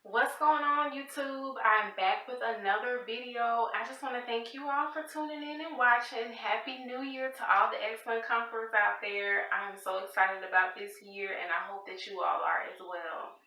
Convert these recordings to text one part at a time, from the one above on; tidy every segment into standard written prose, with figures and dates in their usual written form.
What's going on, YouTube? I'm back with another video. I just want to thank you all for tuning in and watching. Happy New Year to all the excellent conquerors out there. I'm so excited about this year, and I hope that you all are as well.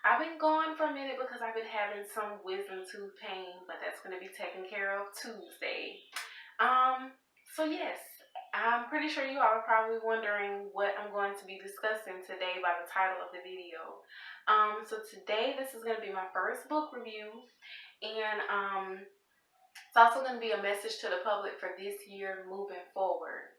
I've been gone for a minute because I've been having some wisdom tooth pain, but that's going to be taken care of Tuesday. Um, so yes, I'm pretty sure you all are probably wondering what I'm going to be discussing today by the title of the video. So today this is going to be my first book review, and it's also going to be a message to the public for this year moving forward.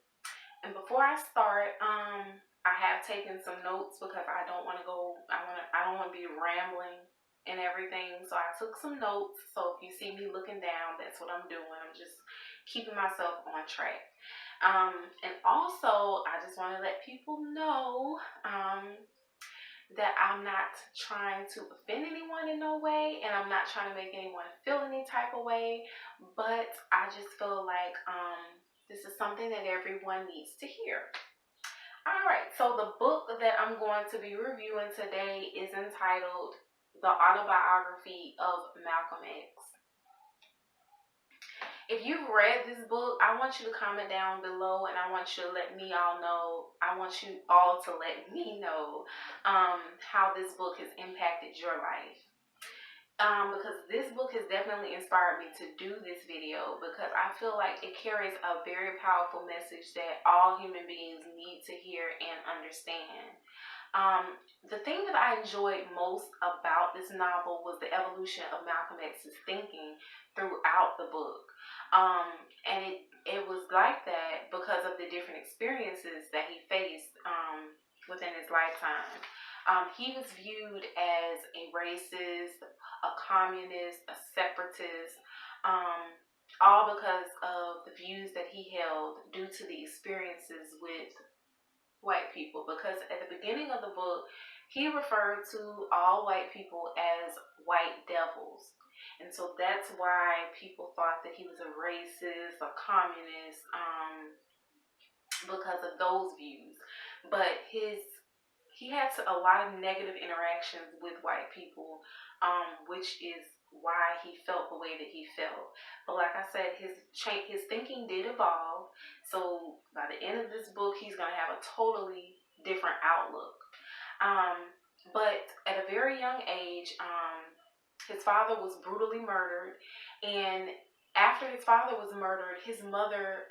And before I start, I have taken some notes because I don't want to go. I don't want to be rambling and everything. So I took some notes. So if you see me looking down, that's what I'm doing. I'm just keeping myself on track. And also, I just want to let people know that I'm not trying to offend anyone in no way, and I'm not trying to make anyone feel any type of way. But I just feel like this is something that everyone needs to hear. All right, so the book that I'm going to be reviewing today is entitled The Autobiography of Malcolm X. If you've read this book, I want you to comment down below, and I want you to let me all know. I want you all to let me know how this book has impacted your life. Because this book has definitely inspired me to do this video, because I feel like it carries a very powerful message that all human beings need to hear and understand. The thing that I enjoyed most about this novel was the evolution of Malcolm X's thinking throughout the book. And it was like that because of the different experiences that he faced within his lifetime. He was viewed as a racist, a communist, a separatist, all because of the views that he held due to the experiences with white people. Because at the beginning of the book, he referred to all white people as white devils. And so that's why people thought that he was a racist, a communist, because of those views. But he had a lot of negative interactions with white people, which is why he felt the way that he felt. But like I said, his thinking did evolve. So by the end of this book, he's gonna have a totally different outlook. But at a very young age, his father was brutally murdered, and after his father was murdered, his mother,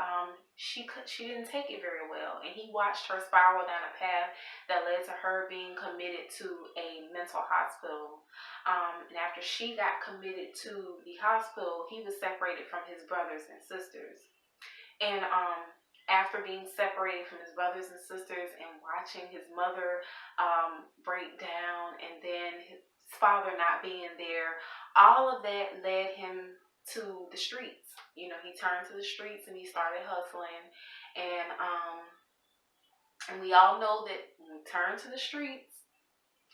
she didn't take it very well, and he watched her spiral down a path that led to her being committed to a mental hospital. And after she got committed to the hospital, he was separated from his brothers and sisters. And after being separated from his brothers and sisters and watching his mother break down, and then his father not being there, all of that led him to the streets. You know, he turned to the streets and he started hustling. And we all know that when you turn to the streets,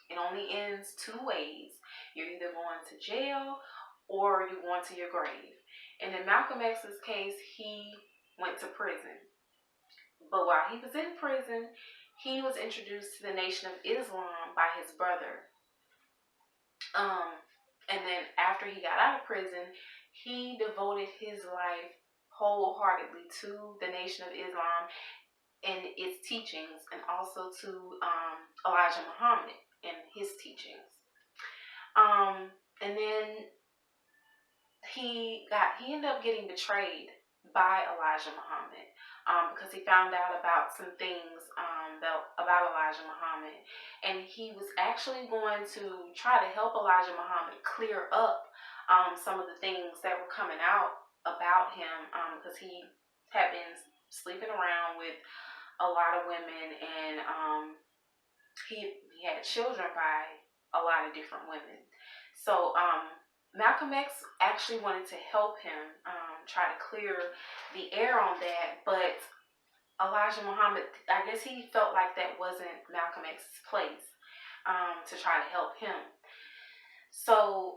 it only ends two ways. You're either going to jail or you're going to your grave. And in Malcolm X's case, he went to prison. But while he was in prison, he was introduced to the Nation of Islam by his brother. And then after he got out of prison, he devoted his life wholeheartedly to the Nation of Islam and its teachings, and also to Elijah Muhammad and his teachings. And then he ended up getting betrayed by Elijah Muhammad, because he found out about some things about Elijah Muhammad, and he was actually going to try to help Elijah Muhammad clear up some of the things that were coming out about him, because he had been sleeping around with a lot of women, and he had children by a lot of different women. So Malcolm X actually wanted to help him try to clear the air on that, but Elijah Muhammad, I guess he felt like that wasn't Malcolm X's place to try to help him. So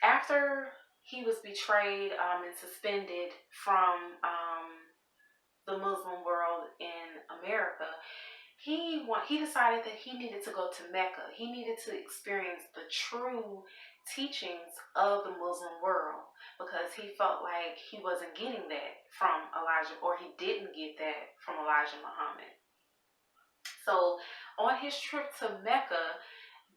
after he was betrayed and suspended from the Muslim world in America, he decided that he needed to go to Mecca. He needed to experience the true teachings of the Muslim world, because he felt like he wasn't getting that from Elijah, or he didn't get that from Elijah Muhammad. So on his trip to Mecca,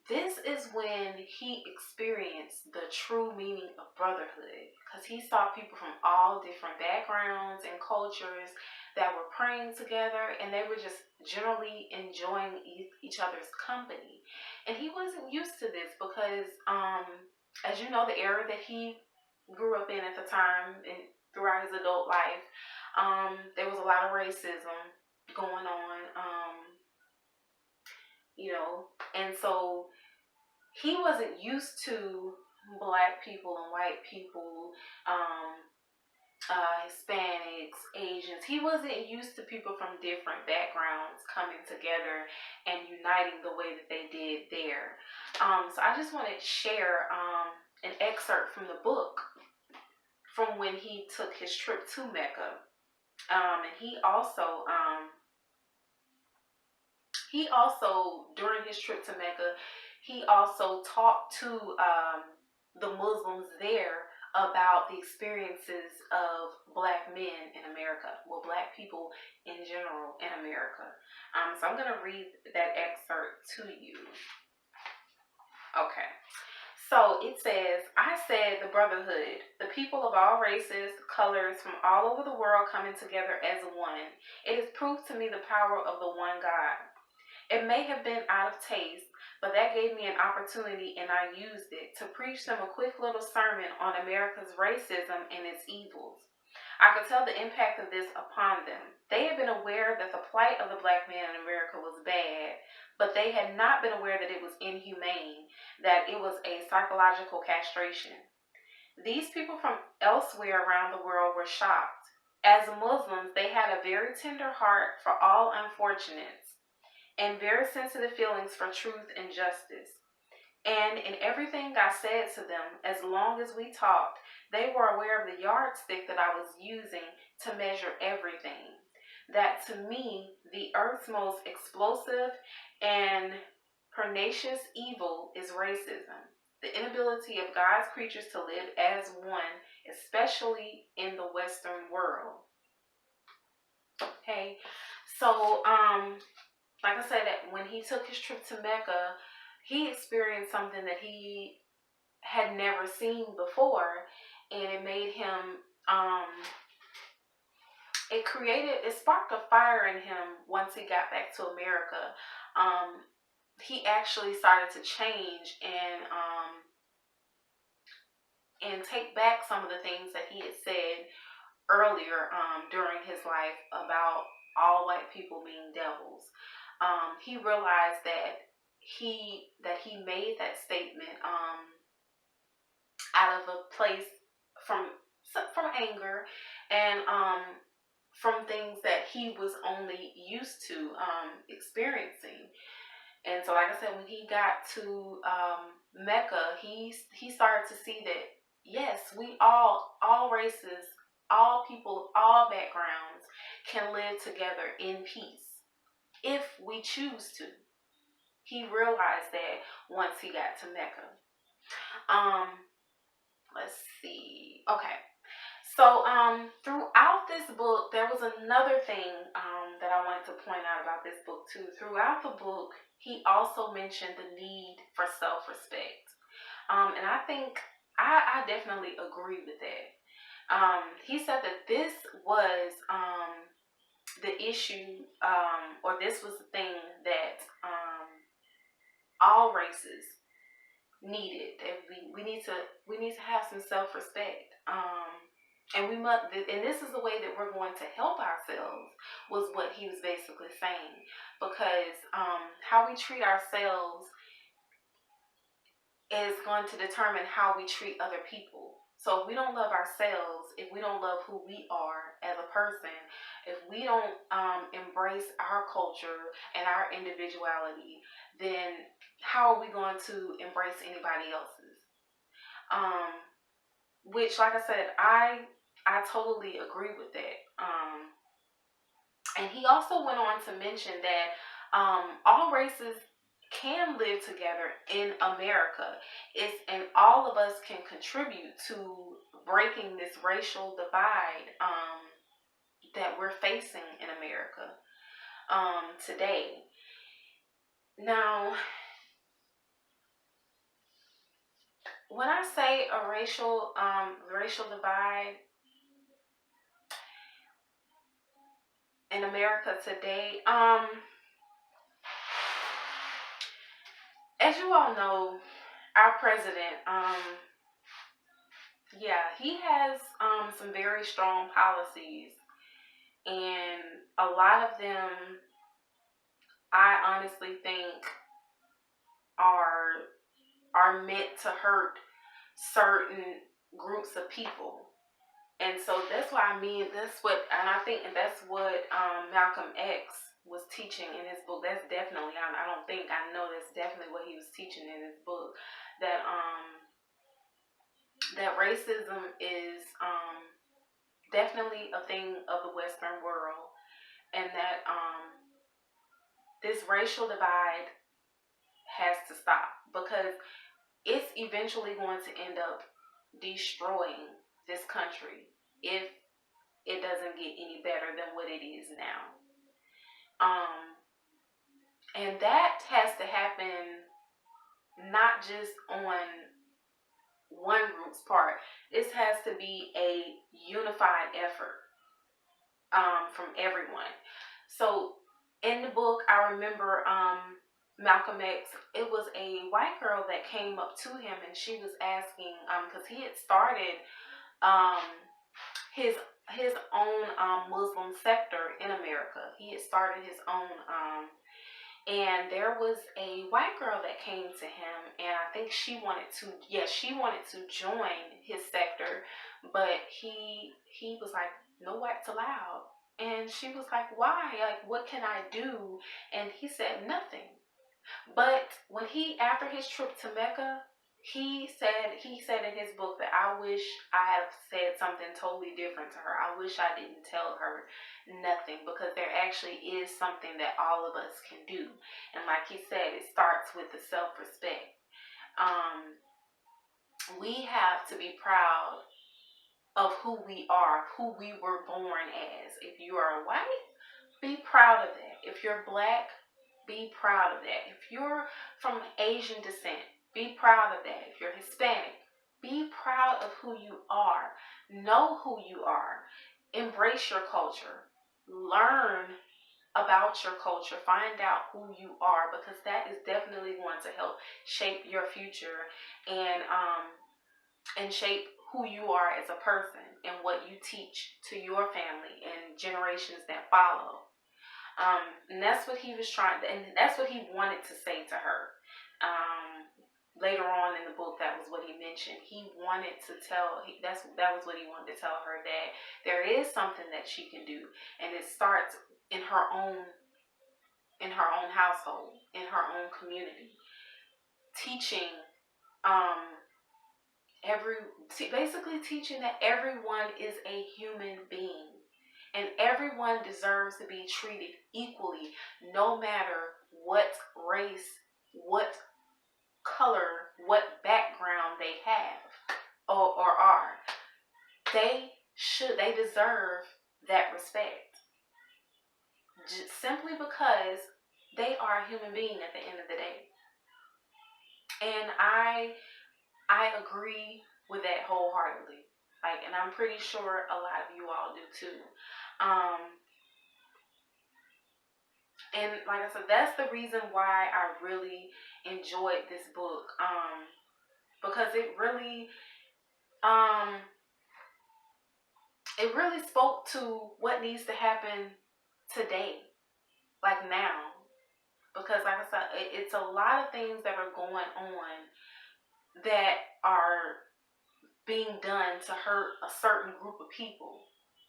this is when he experienced the true meaning of brotherhood, because he saw people from all different backgrounds and cultures that were praying together, and they were just generally enjoying each other's company. And he wasn't used to this because, as you know, the era that he grew up in at the time and throughout his adult life, there was a lot of racism going on, and so he wasn't used to black people and white people, Hispanics, Asians. He wasn't used to people from different backgrounds coming together and uniting the way that they did there. So I just want to share an excerpt from the book from when he took his trip to Mecca. And he also, during his trip to Mecca, he also talked to the Muslims there about the experiences of black men in America, well, black people in general in America. So I'm going to read that excerpt to you. Okay. So it says, I said the brotherhood, the people of all races, colors, from all over the world coming together as one. It has proved to me the power of the one God. It may have been out of taste, but that gave me an opportunity, and I used it to preach them a quick little sermon on America's racism and its evils. I could tell the impact of this upon them. They had been aware that the plight of the black man in America was bad, but they had not been aware that it was inhumane, that it was a psychological castration. These people from elsewhere around the world were shocked. As Muslims, they had a very tender heart for all unfortunates and very sensitive feelings for truth and justice. And in everything I said to them, as long as we talked, they were aware of the yardstick that I was using to measure everything. That to me, the earth's most explosive and pernicious evil is racism. The inability of God's creatures to live as one, especially in the Western world. Okay, so like I said, that when he took his trip to Mecca, he experienced something that he had never seen before, and it made him, it sparked a fire in him once he got back to America. He actually started to change and take back some of the things that he had said earlier during his life about all white people being devils. He realized that he made that statement out of a place from anger and from things that he was only used to experiencing. And so, like I said, when he got to Mecca, he started to see that yes, we all races, all people, all backgrounds can live together in peace if we choose to. He realized that once he got to Mecca. Let's see. Okay. So throughout this book, there was another thing that I wanted to point out about this book too. Throughout the book, he also mentioned the need for self-respect. And I think I definitely agree with that. He said that this was the issue, or this was the thing that all races needed. That we need to have some self-respect. And we must, and this is the way that we're going to help ourselves, was what he was basically saying. Because how we treat ourselves is going to determine how we treat other people. So if we don't love ourselves, if we don't love who we are as a person, if we don't embrace our culture and our individuality, then how are we going to embrace anybody else's? Which, like I said, I totally agree with that. And he also went on to mention that All races can live together in America. And all of us can contribute to breaking this racial divide that we're facing in America today. Now, when I say a racial divide in America today, as you all know, our president, he has some very strong policies, and a lot of them, I honestly think, are meant to hurt certain groups of people. And so that's why I think that's what Malcolm X was teaching in his book. That's definitely, I know that's definitely what he was teaching in his book. That racism is definitely a thing of the Western world, and that this racial divide has to stop, because it's eventually going to end up destroying this country if it doesn't get any better than what it is now. And that has to happen not just on one group's part. This has to be a unified effort from everyone. So in the book, I remember Malcolm X, it was a white girl that came up to him, and she was asking, because he had started his own Muslim sector in America. He had started his own, and there was a white girl that came to him, and I think she wanted to join his sector, but he was like, no whites allowed. And she was like, why? Like, what can I do? And he said nothing. But after his trip to Mecca, he said in his book that, I wish I had said something totally different to her. I wish I didn't tell her nothing, because there actually is something that all of us can do. And like he said, it starts with the self-respect. We have to be proud of who we are, who we were born as. If you are white, be proud of that. If you're black, be proud of that. If you're from Asian descent, be proud of that. If you're Hispanic, be proud of who you are. Know who you are. Embrace your culture. Learn about your culture. Find out who you are, because that is definitely going to help shape your future and shape who you are as a person and what you teach to your family and generations that follow. And that's what he was and that's what he wanted to say to her. Later on in the book, that was what he mentioned. He wanted to that was what he wanted to tell her, that there is something that she can do, and it starts in her own household, in her own community, teaching basically teaching that everyone is a human being, and everyone deserves to be treated equally, no matter what race, what color, what background they have or are. They deserve that respect, just simply because they are a human being at the end of the day. And I agree with that wholeheartedly. And I'm pretty sure a lot of you all do too. And like I said, that's the reason why I really enjoyed this book. Because it really spoke to what needs to happen today, like now. Because like I said, it's a lot of things that are going on that are being done to hurt a certain group of people.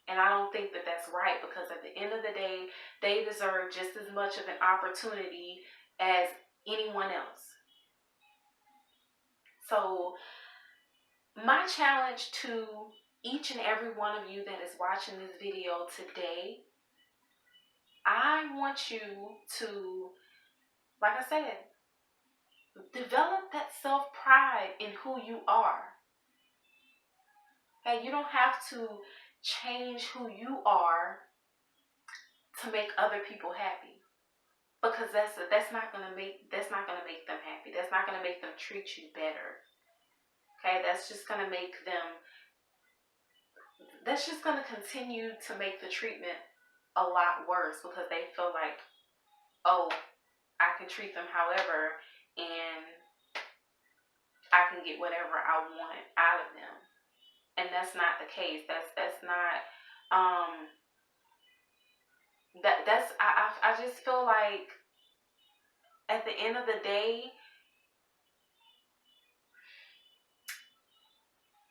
And I don't think that that's right, because at the end of the day, they deserve just as much of an opportunity as anyone else. So my challenge to each and every one of you that is watching this video today, I want you to, like I said, develop that self-pride in who you are. Okay, you don't have to change who you are to make other people happy, because that's not gonna make them happy. That's not gonna make them treat you better. Okay, that's just gonna continue to make the treatment a lot worse, because they feel like, oh, I can treat them however, and I can get whatever I want out of them. And that's not the case. That's not that's I just feel like at the end of the day,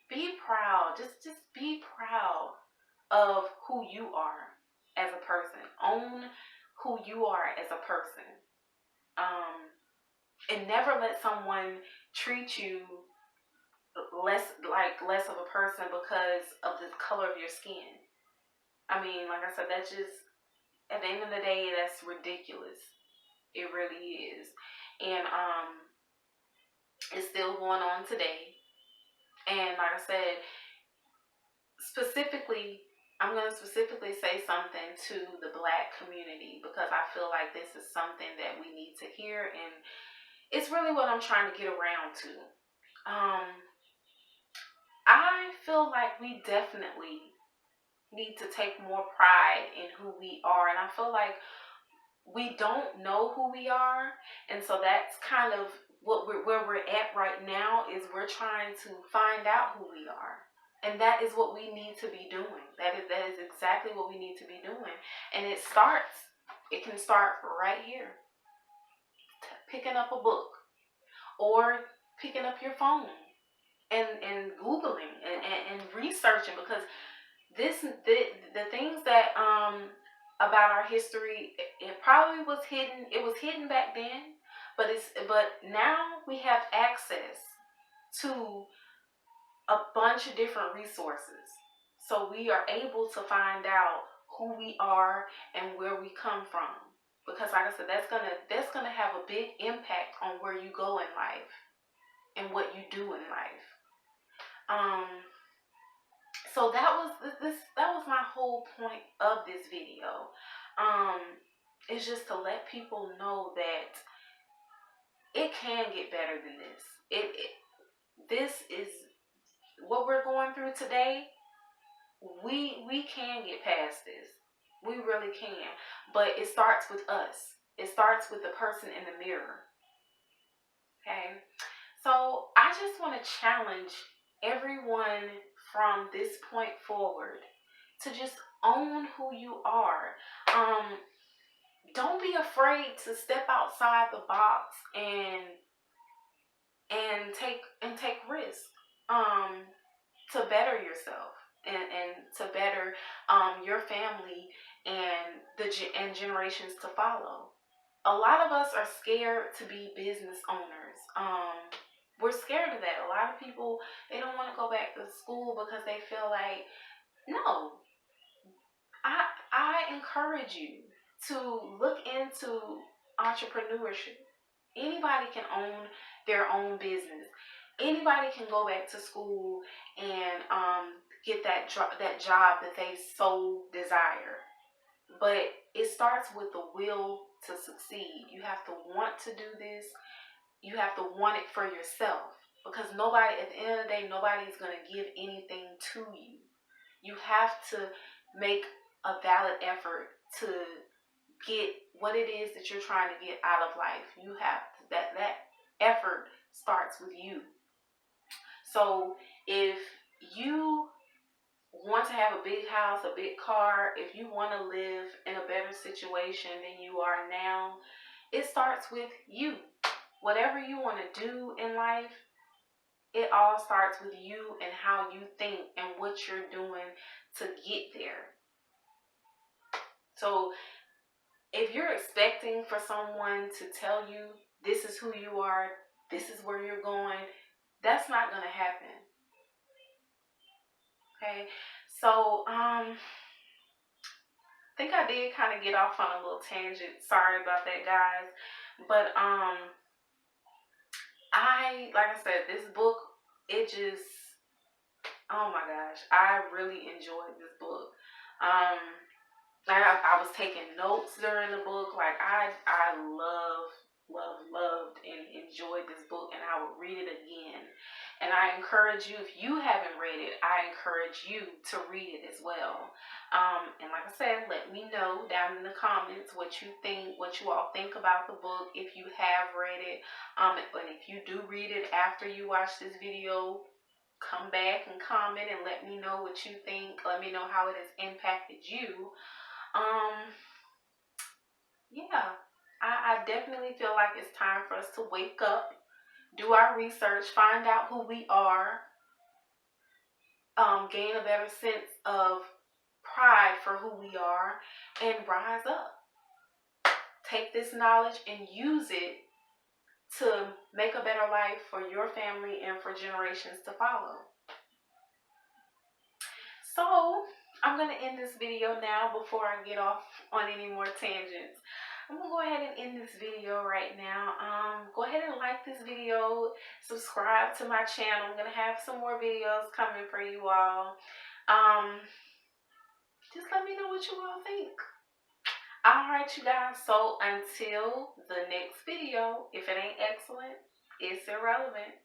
be proud. Just be proud of who you are as a person. Own who you are as a person. And never let someone treat you less of a person because of the color of your skin. I mean, like I said, that's just, at the end of the day, that's ridiculous. It really is. And it's still going on today. And like I said, I'm going to specifically say something to the Black community, because I feel like this is something that we need to hear, and it's really what I'm trying to get around to. I feel like we definitely need to take more pride in who we are, and I feel like we don't know who we are, and so that's kind of where we're at right now, is we're trying to find out who we are. And that is what we need to be doing. That is exactly what we need to be doing. And it can start right here. Picking up a book, or picking up your phone and Googling and researching, because the things that about our history, it probably was hidden. It was hidden back then, but now we have access to a bunch of different resources, so we are able to find out who we are and where we come from. Because like I said, that's gonna have a big impact on where you go in life and what you do in life. So that was my whole point of this video. It's just to let people know that it can get better than this. This is what we're going through today. We can get past this. We really can. But it starts with us. It starts with the person in the mirror. Okay? So I just want to challenge everyone from this point forward to just own who you are. Don't be afraid to step outside the box and take risks to better yourself, and to better your family and generations to follow. A lot of us are scared to be business owners. We're scared of that. A lot of people, they don't want to go back to school because they feel like, no. I encourage you to look into entrepreneurship. Anybody can own their own business. Anybody can go back to school and get that job that they so desire. But it starts with the will to succeed. You have to want to do this. You have to want it for yourself, because nobody, at the end of the day, nobody is going to give anything to you. You have to make a valid effort to get what it is that you're trying to get out of life. You have to, that effort starts with you. So if you want to have a big house, a big car, if you want to live in a better situation than you are now, it starts with you. Whatever you want to do in life, it all starts with you and how you think and what you're doing to get there. So if you're expecting for someone to tell you this is who you are, this is where you're going, that's not going to happen. Okay, so think I did kind of get off on a little tangent. Sorry about that, guys. But like I said, this book, it just, oh my gosh, I really enjoyed this book. Um, I was taking notes during the book. Like I loved and enjoyed this book, and I would read it again. And I encourage you, if you haven't read it, I encourage you to read it as well. And like I said, let me know down in the comments what you think, what you all think about the book, if you have read it. But if you do read it after you watch this video, come back and comment and let me know what you think. Let me know how it has impacted you. Yeah, I definitely feel like it's time for us to wake up, do our research, find out who we are, gain a better sense of pride for who we are, and rise up. Take this knowledge and use it to make a better life for your family and for generations to follow. So, I'm going to end this video now before I get off on any more tangents. I'm going to go ahead and end this video right now. Go ahead and like this video. Subscribe to my channel. I'm going to have some more videos coming for you all. Just let me know what you all think. Alright, you guys. So, until the next video, if it ain't excellent, it's irrelevant.